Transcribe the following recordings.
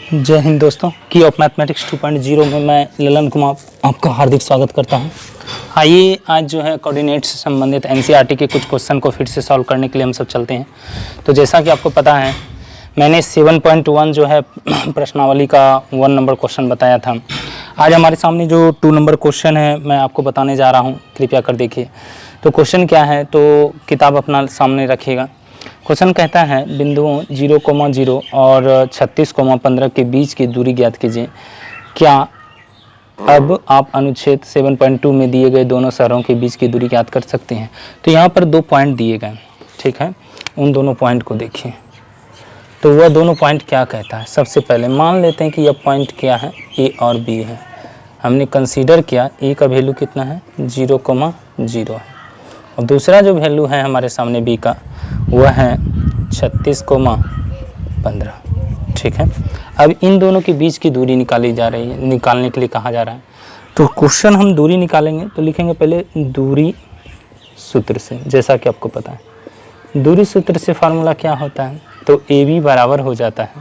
जय हिंद दोस्तों, की ऑफ मैथमेटिक्स 2.0 में मैं ललन कुमार आपका हार्दिक स्वागत करता हूं। आइए आज जो है कोऑर्डिनेट से संबंधित एनसीईआरटी के कुछ क्वेश्चन को फिर से सॉल्व करने के लिए हम सब चलते हैं। तो जैसा कि आपको पता है, मैंने 7.1 जो है प्रश्नावली का 1 नंबर क्वेश्चन बताया था। आज हमारे सामने जो 2 नंबर क्वेश्चन है मैं आपको बताने जा रहा हूँ, कृपया कर देखिए। तो क्वेश्चन क्या है, तो किताब अपना सामने रखिएगा। क्वेश्चन कहता है बिंदुओं 0,0 और 36,15 के बीच की दूरी ज्ञात कीजिए। क्या अब आप अनुच्छेद 7.2 में दिए गए दोनों शहरों के बीच की दूरी ज्ञात कर सकते हैं। तो यहाँ पर 2 पॉइंट दिए गए, ठीक है। उन दोनों पॉइंट को देखिए, तो वह दोनों पॉइंट क्या कहता है। सबसे पहले मान लेते हैं कि यह पॉइंट क्या है, ए और बी है। हमने कंसीडर किया ए का वैल्यू कितना है, 0,0 है, और दूसरा जो वैल्यू है हमारे सामने बी का वह है 36,15, ठीक है। अब इन दोनों के बीच की दूरी निकाली जा रही है, निकालने के लिए कहा जा रहा है। तो क्वेश्चन हम दूरी निकालेंगे तो लिखेंगे पहले दूरी सूत्र से। जैसा कि आपको पता है दूरी सूत्र से फार्मूला क्या होता है, तो ए बी बराबर हो जाता है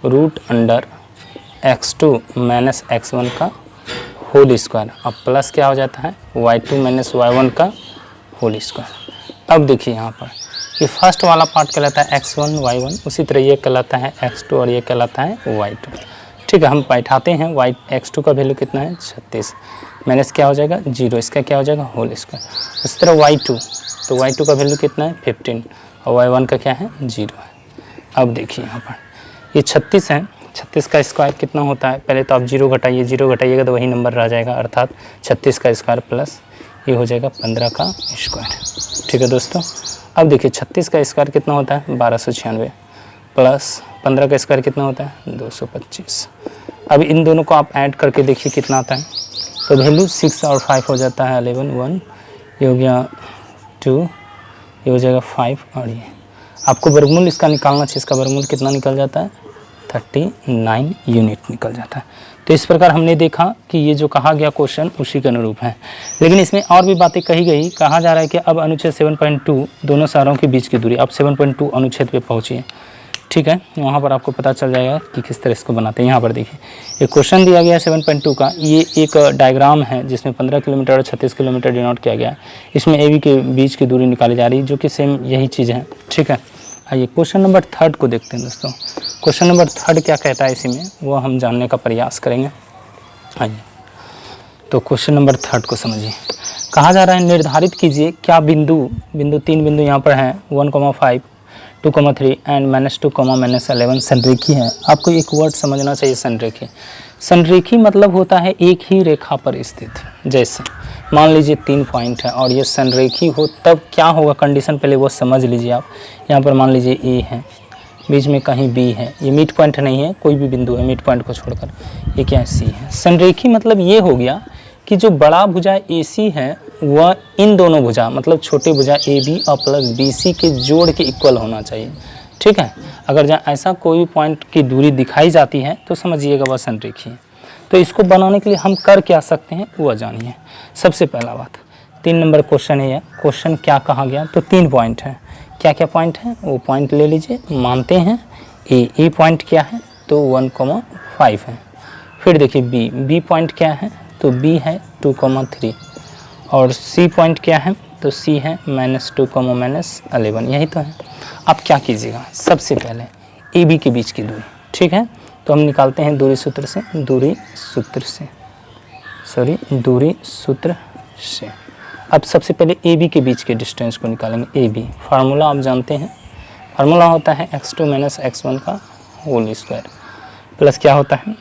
√x2 - x1 का होल स्क्वायर, अब प्लस क्या हो जाता है y2 - y1 का होल स्क्वायर। अब देखिए यहाँ पर ये फर्स्ट वाला पार्ट कहलाता है x1 y1, उसी तरह ये कहलाता है x2 और ये कहलाता है y2, ठीक है। हम बैठाते हैं x2 का वैल्यू कितना है 36 माइनस क्या हो जाएगा 0, इसका क्या हो जाएगा होल स्क्वायर। उसी तरह y2, तो y2 का वैल्यू कितना है 15 और y1 का क्या है 0 है। अब देखिए यहाँ पर ये 36 है, 36 का स्क्वायर कितना होता है, पहले तो आप 0 घटाइएगा तो वही नंबर रह जाएगा, अर्थात 36 का स्क्वायर प्लस ये हो जाएगा 15 का स्क्वायर, ठीक है दोस्तों। अब देखिए 36 का स्क्वायर कितना होता है 1296 प्लस 15 का स्क्वायर कितना होता है 225। अब इन दोनों को आप ऐड करके देखिए कितना आता है, तो वैल्यू 6 और 5 हो जाता है 11, 1 ये हो गया 2, ये हो जाएगा 5 और ये आपको वर्गमूल इसका निकालना चाहिए। इसका वर्गमूल कितना निकल जाता है 39 यूनिट निकल जाता है। तो इस प्रकार हमने देखा कि ये जो कहा गया क्वेश्चन उसी के अनुरूप है, लेकिन इसमें और भी बातें कही गई। कहा जा रहा है कि अब अनुच्छेद 7.2 दोनों शहरों के बीच की दूरी, अब 7.2 अनुच्छेद पे पहुँचिए, ठीक है। वहाँ पर आपको पता चल जाएगा कि किस तरह इसको बनाते हैं। यहाँ पर देखिए एक क्वेश्चन दिया गया है 7.2 का, ये एक डायग्राम है जिसमें 15 किलोमीटर और 36 किलोमीटर डिनोट किया गया है। इसमें ए बी के बीच की दूरी निकाली जा रही है, जो कि सेम यही चीज़ है, ठीक है। आइए क्वेश्चन नंबर 3 को देखते हैं दोस्तों। क्वेश्चन नंबर 3 क्या कहता है इसी में, वो हम जानने का प्रयास करेंगे। आइए तो क्वेश्चन नंबर 3 को समझिए। कहा जा रहा है निर्धारित कीजिए क्या तीन बिंदु यहाँ पर हैं 1,5, 2,3 एंड -2, -11 संरेखी है। आपको एक वर्ड समझना चाहिए, संरेखी। संरेखी मतलब होता है एक ही रेखा पर स्थित। जैसे मान लीजिए 3 पॉइंट है और ये संरेखी हो, तब क्या होगा कंडीशन पहले वो समझ लीजिए आप। यहाँ पर मान लीजिए ए है, बीच में कहीं बी है, ये मिड पॉइंट नहीं है, कोई भी बिंदु है मिड पॉइंट को छोड़कर, ये क्या है सी है। संरेखी मतलब ये हो गया कि जो बड़ा भुजा AC है वह इन दोनों भुजा मतलब छोटे भुजा AB और प्लस BC के जोड़ के इक्वल होना चाहिए, ठीक है। अगर जहाँ ऐसा कोई भी पॉइंट की दूरी दिखाई जाती है तो समझिएगा वह संरेखी है। तो इसको बनाने के लिए हम कर क्या सकते हैं वह जानिए। सबसे पहला बात 3 नंबर क्वेश्चन है। क्वेश्चन क्या कहा गया, तो 3 पॉइंट है। क्या क्या पॉइंट है वो पॉइंट ले लीजिए। मानते हैं ए पॉइंट क्या है, तो 1,5 है। फिर देखिए बी पॉइंट क्या है, तो बी है 2,3 और सी पॉइंट क्या है, तो सी है -2, -11, यही तो है। अब क्या कीजिएगा, सबसे पहले ए बी के बीच की दूरी, ठीक है। तो हम निकालते हैं दूरी सूत्र से। अब सबसे पहले ए बी के बीच के डिस्टेंस को निकालेंगे। ए बी फार्मूला आप जानते हैं, फार्मूला होता है x2 - x1 का होल स्क्वायर प्लस क्या होता है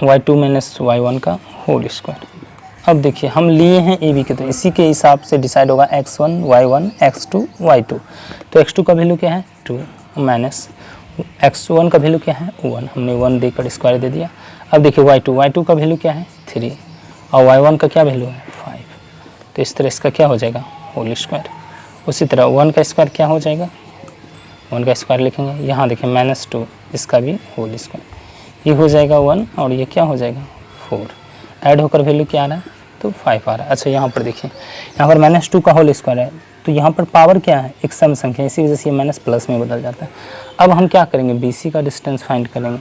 y2 - y1 का होल स्क्वायर। अब देखिए हम लिए हैं ए बी के, तो इसी के हिसाब से डिसाइड होगा x1 y1 x2 y2। तो x2 का वैल्यू क्या है 2 माइनस x1 का वैल्यू क्या है 1, हमने 1 देकर स्क्वायर दे दिया। अब देखिए y2 का वैल्यू क्या है 3 और y1 का क्या वैल्यू है 5। तो इस तरह इसका क्या हो जाएगा होल स्क्वायर। उसी तरह 1 का स्क्वायर क्या हो जाएगा, 1 का स्क्वायर लिखेंगे। यहाँ देखिए -2, इसका भी होल स्क्वायर, ये हो जाएगा 1 और ये क्या हो जाएगा 4। ऐड होकर वैल्यू क्या आ रहा है, तो 5 आ रहा है। अच्छा यहाँ पर देखिए, यहाँ पर -2 का होल स्क्वायर है, तो यहाँ पर पावर क्या है एक सम संख्या, इसी वजह से ये माइनस प्लस में बदल जाता है। अब हम क्या करेंगे BC का डिस्टेंस फाइंड करेंगे।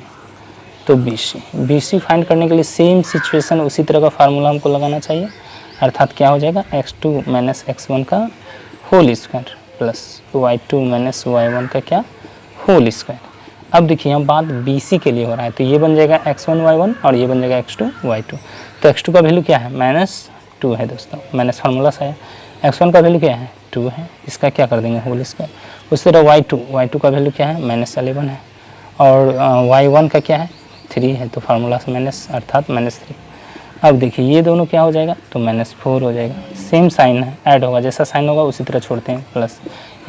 तो बी सी फाइंड करने के लिए सेम सिचुएशन उसी तरह का फार्मूला हमको लगाना चाहिए, अर्थात क्या हो जाएगा x2 माइनस x1 का whole square plus y2 minus y1 का क्या होल स्क्वायर। अब देखिए यहाँ बात BC के लिए हो रहा है, तो ये बन जाएगा x1 y1 और ये बन जाएगा x2 y2। तो x2 का वैल्यू क्या है -2 है दोस्तों, माइनस फार्मूला से आया। x1 का वैल्यू क्या है 2 है, इसका क्या कर देंगे होल स्क्वायर। उसी तरह y2 का वैल्यू क्या है -11 है और y1 का क्या है 3 है, तो फार्मूला से माइनस अर्थात -3। अब देखिए ये दोनों क्या हो जाएगा तो -4 हो जाएगा, सेम साइन है ऐड होगा, जैसा साइन होगा उसी तरह छोड़ते हैं प्लस,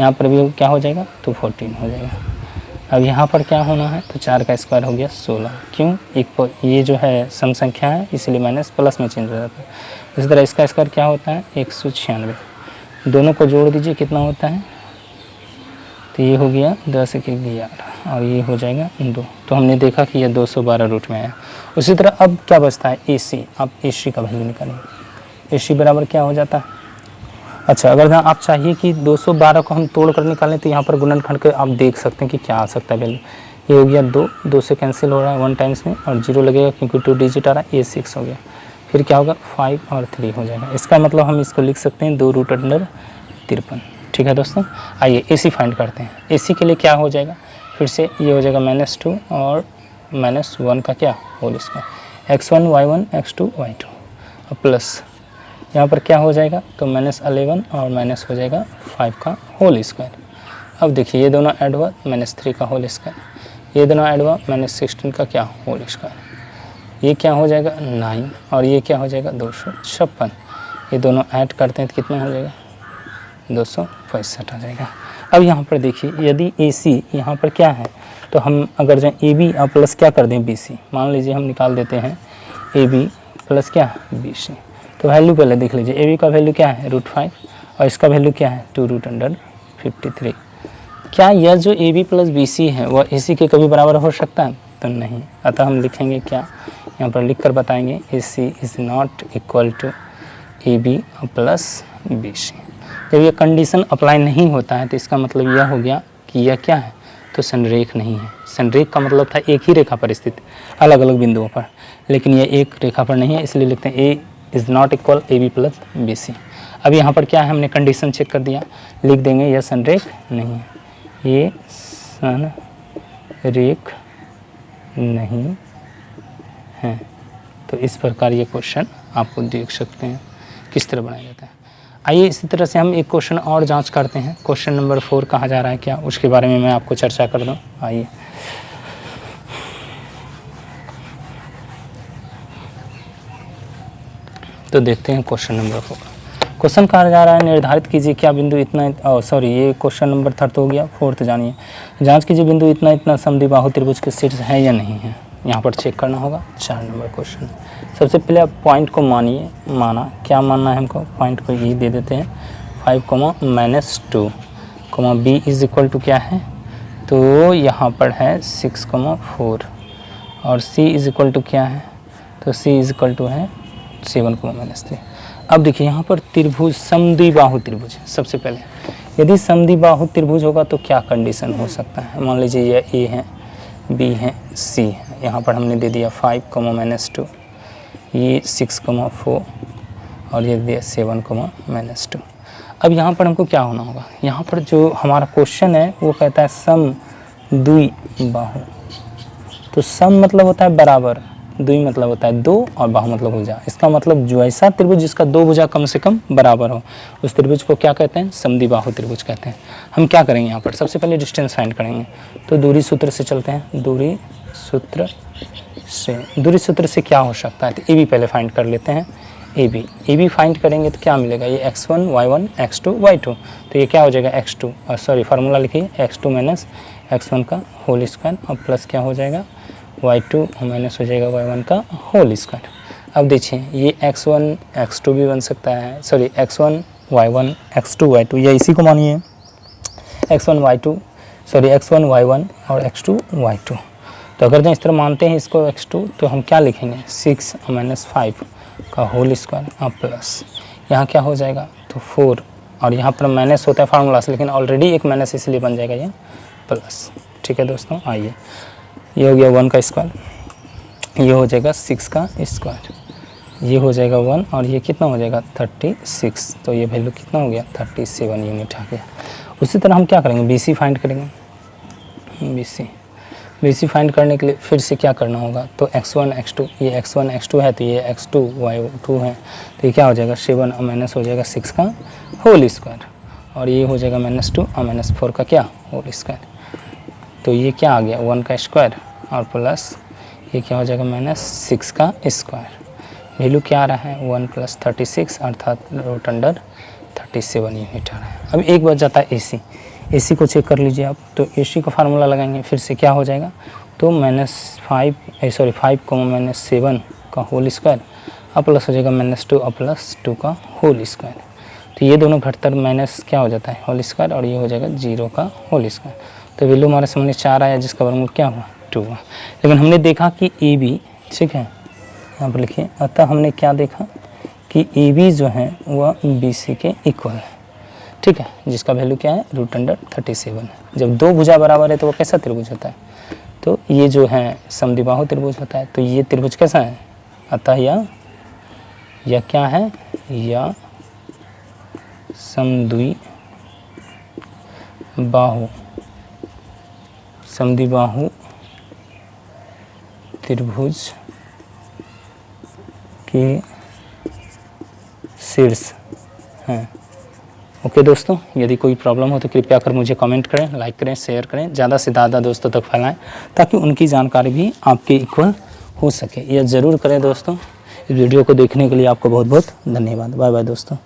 यहाँ पर भी क्या हो जाएगा तो 14 हो जाएगा। अब यहाँ पर क्या होना है तो 4 का स्क्वायर हो गया 16, क्यों ये जो है सम संख्या है इसलिए माइनस प्लस में चेंज हो जाता है। इसी तरह इसका स्क्वायर क्या होता है 196, दोनों को जोड़ दीजिए कितना होता है, तो ये हो गया 10 × 11 और ये हो जाएगा 2, तो हमने देखा कि ये 212 रूट में आया। उसी तरह अब क्या बचता है AC, आप AC का वैल्यू निकालेंगे, AC बराबर क्या हो जाता है। अच्छा अगर आप चाहिए कि 212 को हम तोड़ कर निकालें तो यहाँ पर गुणनखंड के आप देख सकते हैं कि क्या आ सकता है वैल्यू। ये हो गया 2 से कैंसिल हो रहा है 1 टाइम्स में और 0 लगेगा क्योंकि 2 डिजिट आ रहा है, ये 6 हो गया, फिर क्या होगा 5 और 3 हो जाएगा। इसका मतलब हम इसको लिख सकते हैं 2√53। ठीक है दोस्तों, आइए AC फाइंड करते हैं। AC के लिए क्या हो जाएगा, फिर से ये हो जाएगा -2 और -1 का क्या whole square, x1 y1 x2 y2 और प्लस यहाँ पर क्या हो जाएगा तो -11 और माइनस हो जाएगा 5 का होल स्क्वायर। अब देखिए ये दोनों ऐड हुआ -3 का होल स्क्वायर, ये दोनों ऐड हुआ -16 का क्या होल स्क्वायर, ये क्या हो जाएगा 9 और ये क्या हो जाएगा 256। ये दोनों ऐड करते हैं तो कितना हो जाएगा 265 आ जाएगा। अब यहाँ पर देखिए यदि AC यहाँ पर क्या है तो हम अगर जाए AB और प्लस क्या कर दें BC, मान लीजिए हम निकाल देते हैं AB प्लस क्या BC, तो वैल्यू पहले देख लीजिए। AB का वैल्यू क्या है √5 और इसका वैल्यू क्या है 2√53। क्या यह जो AB प्लस BC है वह AC के कभी बराबर हो सकता है तो नहीं, अतः हम लिखेंगे क्या यहाँ पर लिख कर बताएंगे AC is not equal to AB plus BC। जब ये कंडीशन अप्लाई नहीं होता है तो इसका मतलब यह हो गया कि यह क्या है तो संरेख नहीं है। संरेख का मतलब था एक ही रेखा पर स्थित अलग अलग बिंदुओं पर, लेकिन यह एक रेखा पर नहीं है, इसलिए लिखते हैं A is not equal AB plus BC। अब यहाँ पर क्या है हमने कंडीशन चेक कर दिया, लिख देंगे यह संरेख नहीं है, ये संरेख नहीं है। तो इस प्रकार ये क्वेश्चन आपको देख सकते हैं किस तरह बनाया जाता है। आइए इसी तरह से हम एक क्वेश्चन और जांच करते हैं। क्वेश्चन नंबर 4 कहाँ जा रहा है क्या, उसके बारे में मैं आपको चर्चा कर दूं। आइए तो देखते हैं क्वेश्चन नंबर 4। क्वेश्चन कहा जा रहा है निर्धारित कीजिए क्या बिंदु इतना ये क्वेश्चन नंबर 3 तो हो गया, 4 जानिए जांच कीजिए बिंदु इतना इतना समद्विबाहु त्रिभुज के शीर्ष है या नहीं है। यहाँ पर चेक करना होगा। 4 नंबर क्वेश्चन, सबसे पहले आप पॉइंट को मानिए, माना क्या मानना है हमको, पॉइंट को ये दे देते हैं 5, -2, B इज़ इक्वल टू क्या है तो यहाँ पर है 6, 4 और C इज़ इक्वल टू क्या है तो C इज़ इक्वल टू है 7, -3। अब देखिए यहाँ पर त्रिभुज समद्विबाहु त्रिभुज, सबसे पहले यदि समद्विबाहु त्रिभुज होगा तो क्या कंडीशन हो सकता है। मान लीजिए यह A है, B है, C है, यहाँ पर हमने दे दिया 5, -2, ये 6, 4 और ये दिया 7, -2। अब यहाँ पर हमको क्या होना होगा, यहाँ पर जो हमारा क्वेश्चन है वो कहता है समद्विबाहु, तो सम मतलब होता है बराबर, द्वि मतलब होता है 2 और बाहु मतलब भुजा। इसका मतलब जो ऐसा त्रिभुज जिसका 2 भुजा कम से कम बराबर हो उस त्रिभुज को क्या कहते हैं समद्विबाहु त्रिभुज कहते हैं। हम क्या करेंगे यहाँ पर सबसे पहले डिस्टेंस फाइंड करेंगे, तो दूरी सूत्र से चलते हैं। दूरी सूत्र से क्या हो सकता है तो AB पहले फाइंड कर लेते हैं। AB फाइंड करेंगे तो क्या मिलेगा, ये x1 y1 x2 y2, तो ये क्या हो जाएगा x2 फार्मूला लिखिए x2 माइनस x1 का होल स्क्वायर और प्लस क्या हो जाएगा y2 माइनस हो जाएगा y1 का होल स्क्वायर। अब देखिए ये x1 x2 भी बन सकता है, x1 y1 x2 y2, या इसी को मानिए x1 y1 और x2 y2। तो अगर जो इस तरह मानते हैं इसको x2 तो हम क्या लिखेंगे 6 - 5 का होल स्क्वायर और प्लस यहाँ क्या हो जाएगा तो 4 और यहाँ पर माइनस होता है फार्मूला से, लेकिन ऑलरेडी एक माइनस इसलिए बन जाएगा ये प्लस। ठीक है दोस्तों, आइए ये हो गया 1 का स्क्वायर ये हो जाएगा 6 का स्क्वायर, ये हो जाएगा 1 और ये कितना हो जाएगा 36, तो ये वैल्यू कितना हो गया 37 यूनिट आ गया। उसी तरह हम क्या करेंगे, BC फाइंड करेंगे। BC फाइंड करने के लिए फिर से क्या करना होगा, तो x1 x2, ये x1 x2 है तो ये x2 y2 है, तो ये क्या हो जाएगा 7 और माइनस हो जाएगा 6 का होल स्क्वायर, और ये हो जाएगा -2 और -4 का क्या होल स्क्वायर, तो ये क्या आ गया 1 का स्क्वायर और प्लस ये क्या हो जाएगा -6 का स्क्वायर। वैल्यू क्या आ रहा है 1 + 36 अर्थात रूट अंडर 37 यूनिट आ रहा है। अब एक बच जाता है AC को चेक कर लीजिए आप, तो AC का फार्मूला लगाएंगे फिर से क्या हो जाएगा, तो -5 - 7 का होल स्क्वायर और प्लस हो जाएगा -2 और +2 का होल स्क्वायर, तो ये दोनों घटकर माइनस क्या हो जाता है होल स्क्वायर और ये हो जाएगा 0 का होल स्क्वायर। तो वैल्यू हमारे सामने 4 आया जिसका वर्गमूल क्या हुआ 2 हुआ। लेकिन हमने देखा कि AB, ठीक है यहाँ पर लिखिए, अतः हमने क्या देखा कि AB जो है वह BC के इक्वल है, ठीक है, जिसका वैल्यू क्या है रूट अंडर 37 है। जब दो भुजा बराबर है तो वो कैसा त्रिभुज होता है, तो ये जो है समद्विबाहु त्रिभुज होता है। तो ये त्रिभुज कैसा है, अतः यह क्या है, या समद्विबाहु त्रिभुज के शीर्ष हैं। ओके दोस्तों, यदि कोई प्रॉब्लम हो तो कृपया कर मुझे कमेंट करें, लाइक करें, शेयर करें, ज़्यादा से ज़्यादा दोस्तों तक फैलाएं ताकि उनकी जानकारी भी आपके इक्वल हो सके। यह ज़रूर करें दोस्तों। इस वीडियो को देखने के लिए आपको बहुत बहुत धन्यवाद। बाय बाय दोस्तों।